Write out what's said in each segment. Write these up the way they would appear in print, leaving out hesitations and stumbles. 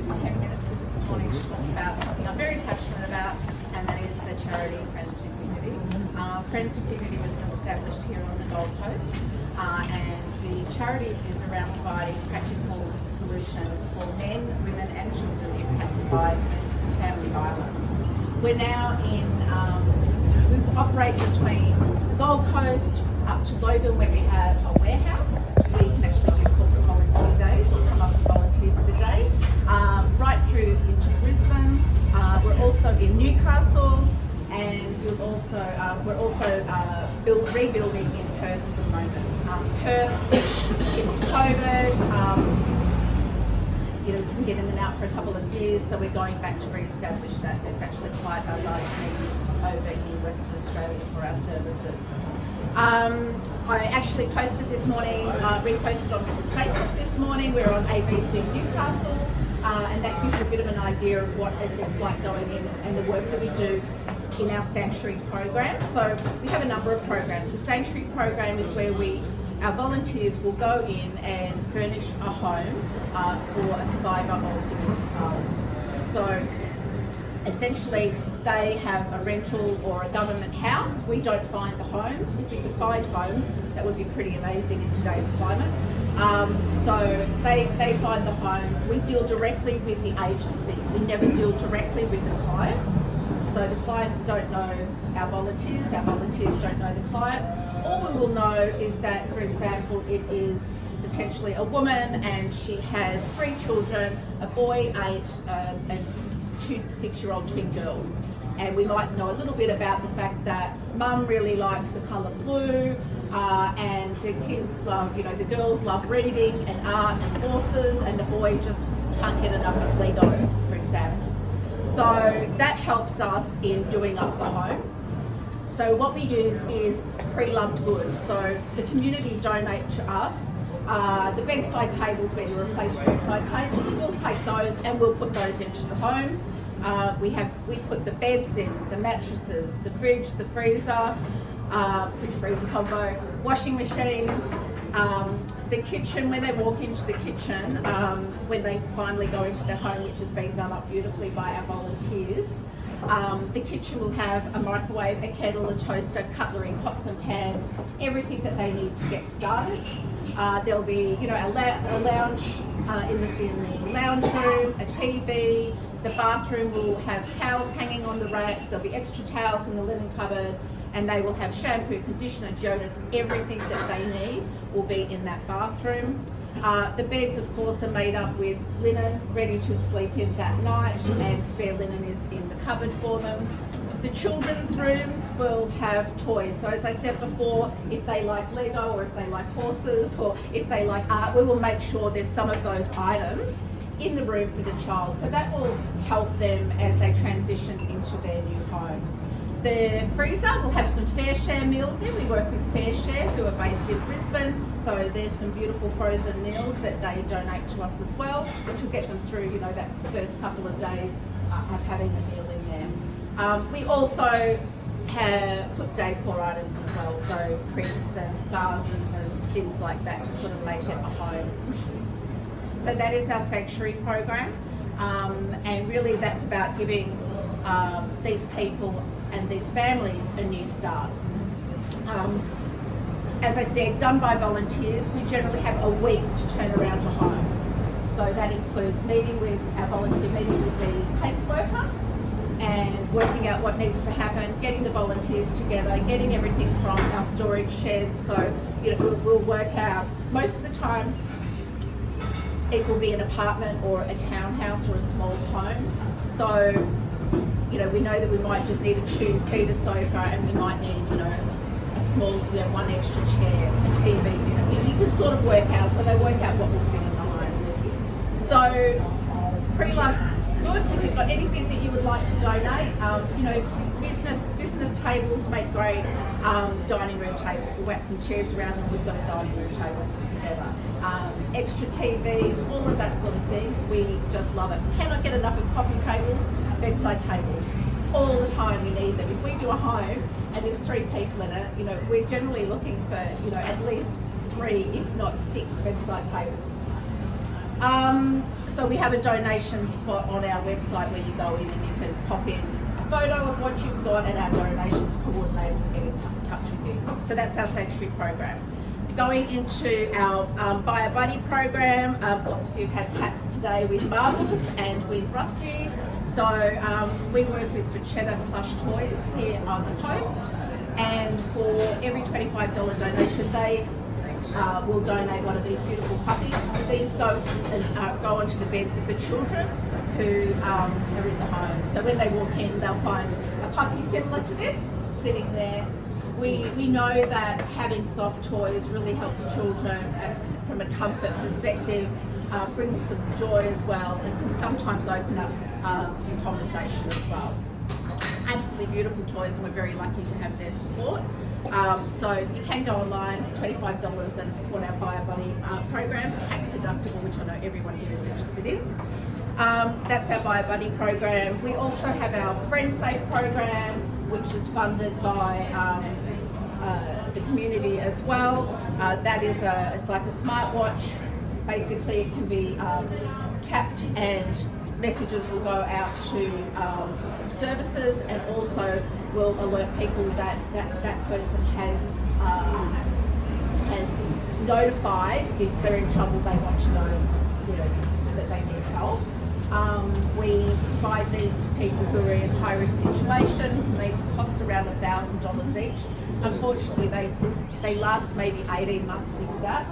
next 10 minutes this morning to talk about something I'm very passionate about, and that is the charity Friends with Dignity. Friends with Dignity was established here on the Gold Coast, and the charity is around providing practical solutions for men, women and children impacted by domestic and family violence. We're now we operate between the Gold Coast up to Logan, where we have a warehouse. We can actually do corporate volunteer days or come up and volunteer for the day. Right through into Brisbane. We're also in Newcastle, and we're also rebuilding in Perth at the moment. Perth, since COVID, we've been getting in and out for a couple of years, so we're going back to re-establish that. There's actually quite a large need over in Western Australia for our services. I actually posted this morning, reposted on Facebook this morning. We're on ABC Newcastle, and that gives you a bit of an idea of what it looks like going in and the work that we do in our sanctuary program. So we have a number of programs. The sanctuary program is where our volunteers will go in and furnish a home for a survivor of domestic violence. So essentially they have a rental or a government house. We don't find the homes. If we could find homes, that would be pretty amazing in today's climate. So they find the home. We deal directly with the agency. We never deal directly with the clients. So the clients don't know our volunteers don't know the clients. All we will know is that, for example, it is potentially a woman and she has 3 children, a boy 8 and 2 6-year-old twin girls. And we might know a little bit about the fact that mum really likes the colour blue, and the kids love, the girls love reading and art and horses, and the boy just can't get enough of Lego, for example. So that helps us in doing up the home. So what we use is pre-loved goods. So the community donate to us. The bedside tables, when you replace bedside tables, we'll take those and we'll put those into the home. We put the beds in, the mattresses, the fridge, the freezer, fridge-freezer combo, washing machines, the kitchen. When they walk into the kitchen, when they finally go into their home, which has been done up beautifully by our volunteers, the kitchen will have a microwave, a kettle, a toaster, cutlery, pots and pans, everything that they need to get started. There'll be, a lounge in the lounge room, a TV. The bathroom will have towels hanging on the racks. There'll be extra towels in the linen cupboard, and they will have shampoo, conditioner, deodorant, everything that they need will be in that bathroom. The beds, of course, are made up with linen ready to sleep in that night, and spare linen is in the cupboard for them. The children's rooms will have toys. So as I said before, if they like Lego or if they like horses or if they like art, we will make sure there's some of those items in the room for the child. So that will help them as they transition into their new home. The freezer will have some Fair Share meals in. We work with Fair Share, who are based in Brisbane. So there's some beautiful frozen meals that they donate to us as well, which will get them through, that first couple of days of having a meal in there. We also have put decor items as well, so prints and vases and things like that to sort of make it a home. Cushions. So that is our sanctuary program, and really that's about giving these people and these families a new start. As I said, done by volunteers. We generally have a week to turn around a home. So that includes meeting with the caseworker and working out what needs to happen, getting the volunteers together, getting everything from our storage sheds. So we'll work out, most of the time it will be an apartment or a townhouse or a small home. So we know that we might just need a 2-seater sofa, and we might need a small, one extra chair, a TV. You can sort of work out, so they work out what will fit in the home. So pre-loved goods, if you've got anything that you would like to donate, business tables make great dining room tables. We'll whack some chairs around them. We've got a dining room table put together. Extra TVs, all of that sort of thing. We just love it. Cannot get enough of coffee tables, bedside tables. All the time we need them. If we do a home and there's 3 people in it, we're generally looking for, at least 3, if not 6 bedside tables. So we have a donation spot on our website where you go in and you can pop in a photo of what you've got, and our donations coordinator will get in touch with you. So that's our sanctuary program. Going into our Buy a Buddy program, lots of you have had hats today with Marbles and with Rusty. So we work with Bachetta Plush Toys here on the coast, and for every $25 donation they will donate one of these beautiful puppies. These go onto the beds of the children who are in the home. So when they walk in, they'll find a puppy similar to this sitting there. We know that having soft toys really helps children from a comfort perspective, brings some joy as well, and can sometimes open up some conversation as well. Absolutely beautiful toys, and we're very lucky to have their support. So you can go online, $25, and support our Buy a Buddy program, tax deductible, which I know everyone here is interested in. That's our Buy a Buddy program. We also have our Friend Safe program, which is funded by the community as well. That is it's like a smartwatch. Basically, it can be tapped and messages will go out to services, and also will alert people that that person has notified if they're in trouble. They want to know, that they need help. We provide these to people who are in high-risk situations, and they cost around $1,000 each. Unfortunately, they last maybe 18 months, if that.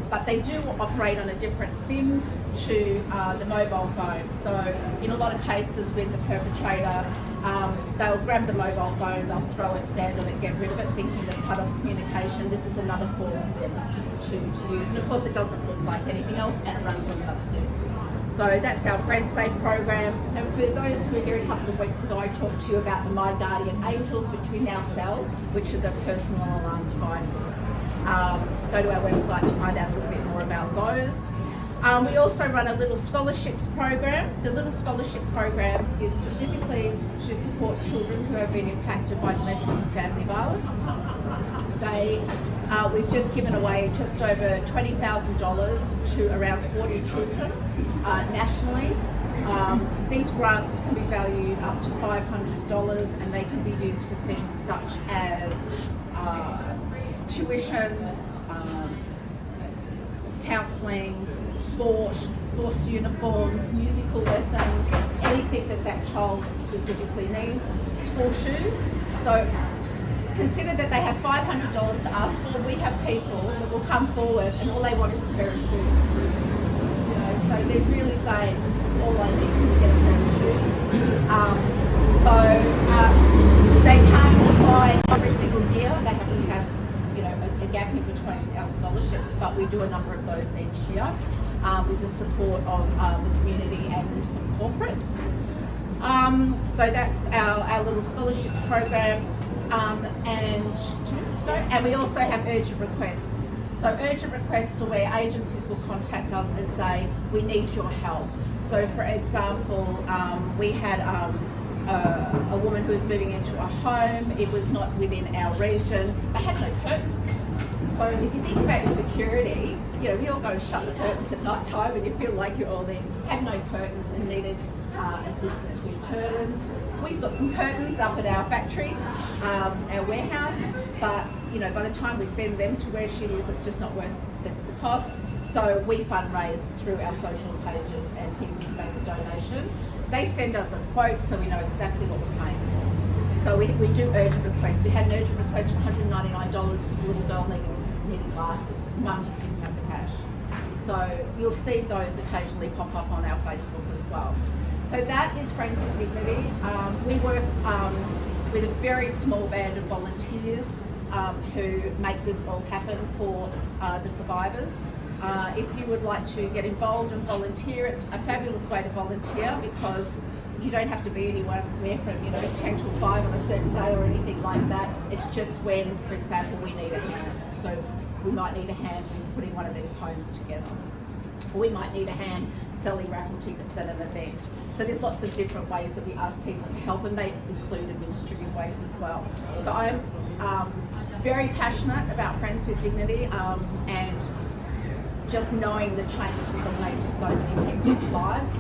But they do operate on a different SIM to the mobile phone. So in a lot of cases with the perpetrator, they'll grab the mobile phone, they'll throw it, stand on it, get rid of it, thinking they've cut off communication. This is another form for them to use. And of course it doesn't look like anything else, and it runs on another SIM. So that's our Friend Safe program. And for those who were here a couple of weeks ago, I talked to you about the My Guardian Angels, which we now sell, which are the personal alarm devices. Go to our website to find out a little bit more about those. We also run a Little Scholarships program. The Little Scholarship programs is specifically to support children who have been impacted by domestic and family violence. We've just given away just over $20,000 to around 40 children nationally. These grants can be valued up to $500, and they can be used for things such as tuition, counselling, sports uniforms, musical lessons, anything that child specifically needs, school shoes. So consider that they have $500 to ask for. We have people that will come forward and all they want is a pair of shoes. So they're really saying, this is all I need to get a pair of shoes. They can't apply every single year. They have to have a gap in between our scholarships, but we do a number of those each year with the support of the community and some corporates. So that's our little scholarships program. And we also have urgent requests. So urgent requests are where agencies will contact us and say, we need your help. So for example, we had a woman who was moving into a home. It was not within our region. They had no curtains. So if you think about your security, we all go and shut the curtains at night time when you feel like you're all in. Had no curtains and needed assistance with curtains. We've got some curtains up at our factory, our warehouse, but by the time we send them to where she is, it's just not worth the cost. So we fundraise through our social pages, and people can make a donation. They send us a quote so we know exactly what we're paying for. So we do urgent requests. We had an urgent request for $199 because a little girl needed glasses. Mum just didn't have the cash. So you'll see those occasionally pop up on our Facebook as well. So that is Friends with Dignity. We work with a very small band of volunteers who make this all happen for the survivors. If you would like to get involved and volunteer, it's a fabulous way to volunteer because you don't have to be anywhere from 10 till 5 on a certain day or anything like that. It's just when, for example, we need a hand. So we might need a hand in putting one of these homes together. Or we might need a hand selling raffle tickets at an event. So there's lots of different ways that we ask people to help, and they include administrative ways as well. So I'm very passionate about Friends with Dignity and just knowing the changes that have made to so many people's lives.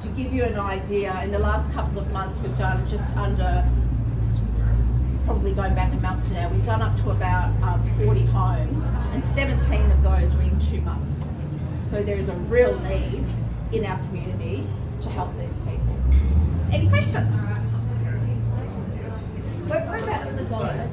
To give you an idea, in the last couple of months we've done just under, probably going back a month now, we've done up to about 40 homes, and 17 of those were in 2 months. So there is a real need in our community to help these people. Any questions? Whereabouts in the zone?